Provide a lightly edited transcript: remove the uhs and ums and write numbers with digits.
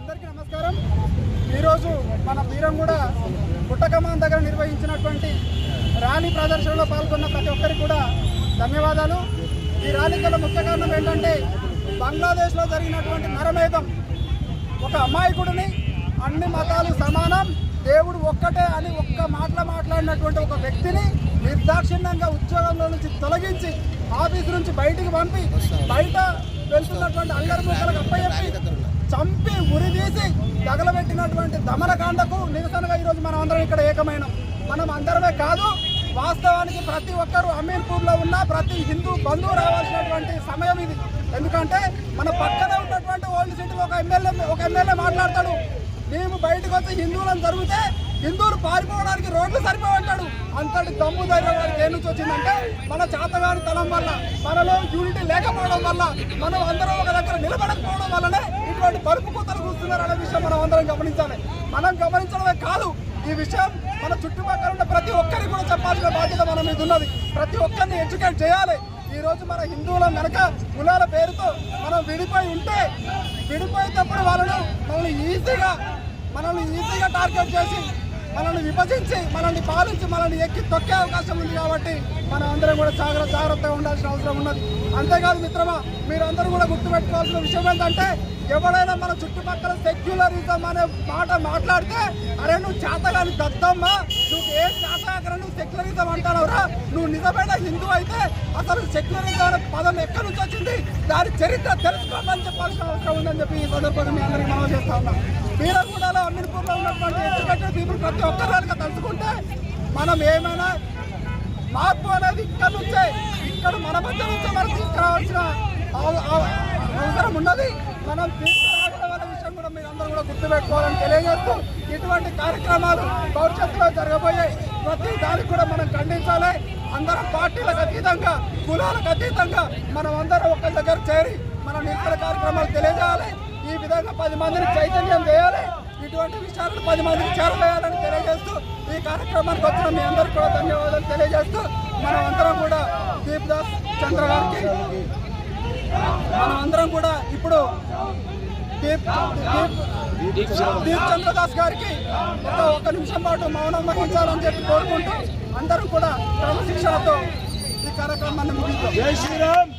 అందరికీ నమస్కారం। ఈరోజు మన బీరంగూడ గుట్టకమాన్ దగ్గర నిర్వహించినటువంటి ర్యాలీ ప్రదర్శనలో పాల్గొన్న ప్రతి ఒక్కరికి కూడా ధన్యవాదాలు। ఈ ర్యాలీకి ముఖ్య కారణం ఏంటంటే బంగ్లాదేశ్లో జరిగినటువంటి నరమేధం, ఒక అమాయకుడిని అన్ని మతాలు సమానం, దేవుడు ఒక్కటే అని ఒక్క మాట్లాడినటువంటి ఒక వ్యక్తిని నిర్దాక్షిణ్యంగా ఉద్యోగంలో నుంచి తొలగించి ఆఫీసు నుంచి బయటికి పంపి బయట వెళ్తున్నటువంటి అల్లరి మూకలకు అప్పచెప్పి చంపి ఉరిదీసి తగలబెట్టినటువంటి దమనకాండకు నిరసనగా ఈరోజు మనం అందరం ఇక్కడ ఏకమైనాం। మనం అందరమే కాదు, వాస్తవానికి ప్రతి ఒక్కరూ అమీర్పూర్లో ఉన్న ప్రతి హిందూ బంధువు రావాల్సినటువంటి సమయం ఇది। ఎందుకంటే మన పక్కనే ఉన్నటువంటి ఓల్డ్ సిటీలో ఒక ఎమ్మెల్యే మాట్లాడతాడు, మేము బయటకు వచ్చి హిందువులను జరిగితే హిందువులు పారిపోవడానికి రోడ్లు సరిపోమంటాడు। అంతటి దమ్ము ధైర్యం వారికి ఏ నుంచి వచ్చిందంటే మన చేతగాని తలం వల్ల, మనలో యూనిటీ లేకపోవడం వల్ల, మనం అందరం ఒక దగ్గర నిలబడకపోవడం వల్లనే ఇటువంటి పరుపు కూతలు కూస్తున్నారు అనే విషయం మనం అందరం గమనించాలి। మనం గమనించడమే కాదు, ఈ విషయం మన చుట్టుపక్కల ఉన్న ప్రతి ఒక్కరికి కూడా చెప్పాల్సిన బాధ్యత మన మీద ఉన్నది। ప్రతి ఒక్కరిని ఎడ్యుకేట్ చేయాలి। ఈ రోజు మన హిందువుల వెనక కులాల పేరుతో మనం విడిపోయి ఉంటే, విడిపోయేటప్పుడు మనల్ని ఈజీగా టార్గెట్ చేసి మనల్ని విభజించి మనల్ని పాలించి మనల్ని ఎక్కి తొక్కే అవకాశం ఉంది। కాబట్టి మనం అందరం కూడా జాగ్రత్తగా ఉండాల్సిన అవసరం ఉన్నది। అంతేకాదు మిత్రమా, మీరందరూ కూడా గుర్తుపెట్టుకోవాల్సిన విషయం ఏంటంటే ఎవడైనా మన చుట్టుపక్కల సెక్యులరిజం అనే మాట మాట్లాడితే, అరే నువ్వు చేతగాని దద్దమ్మ, నువ్వు ఏం చేతగా నువ్వు సెక్యులరిజం అంటావురా, నువ్వు నిజమైన హిందూ అయితే అసలు సెక్యులరిజం అనే పదం ఎక్కడి నుంచి వచ్చింది, దాని చరిత్ర తెలుసుకోమని చెప్పాల్సిన అవసరం ఉందని చెప్పి ఈ సందర్భంగా మీ అందరికీ మనం చేస్తా ఉన్నాం। బీరంగూడలో అమీర్పూర్లో ఉన్నటువంటి ఎడ్యుకేటెడ్ పీపుల్ ప్రతి ఒక్కరిగా తలుచుకుంటే మనం ఏమైనా మార్పు అనేది ఇక్కడ మన మధ్య నుంచే మనం తీసుకురావాల్సిన అవసరం ఉన్నది। మనం తీసుకురాగల విషయం కూడా మీరు అందరూ కూడా గుర్తుపెట్టుకోవాలని తెలియజేస్తూ, ఇటువంటి కార్యక్రమాలు భవిష్యత్తులో జరగబోయాయి ప్రతి దానికి కూడా మనం ఖండించాలి। అందరం పార్టీలకు అతీతంగా, కులాలకు అతీతంగా మనం అందరం ఒక దగ్గర చేరి మన నిరసన కార్యక్రమాలు తెలియజేయాలి। ఈ విధంగా 10 మందిని చైతన్యం చేయాలి, ఇటువంటి విషయాలను 10 మందికి చేరవేయాలని తెలియజేస్తూ, ఈ కార్యక్రమానికి వచ్చిన మీ అందరికీ కూడా ధన్యవాదాలు తెలియజేస్తూ, మనం అందరం కూడా దీప్దాస్ చంద్ర గారికి, మనం అందరం కూడా ఇప్పుడు దీప్ చంద్రదాస్ గారికి ఒక నిమిషం పాటు మౌనం వహించాలని చెప్పి కోరుకుంటూ అందరూ కూడా క్రమశిక్షణతో ఈ కార్యక్రమాన్ని ముగిస్తాం। జై శ్రీరామ్।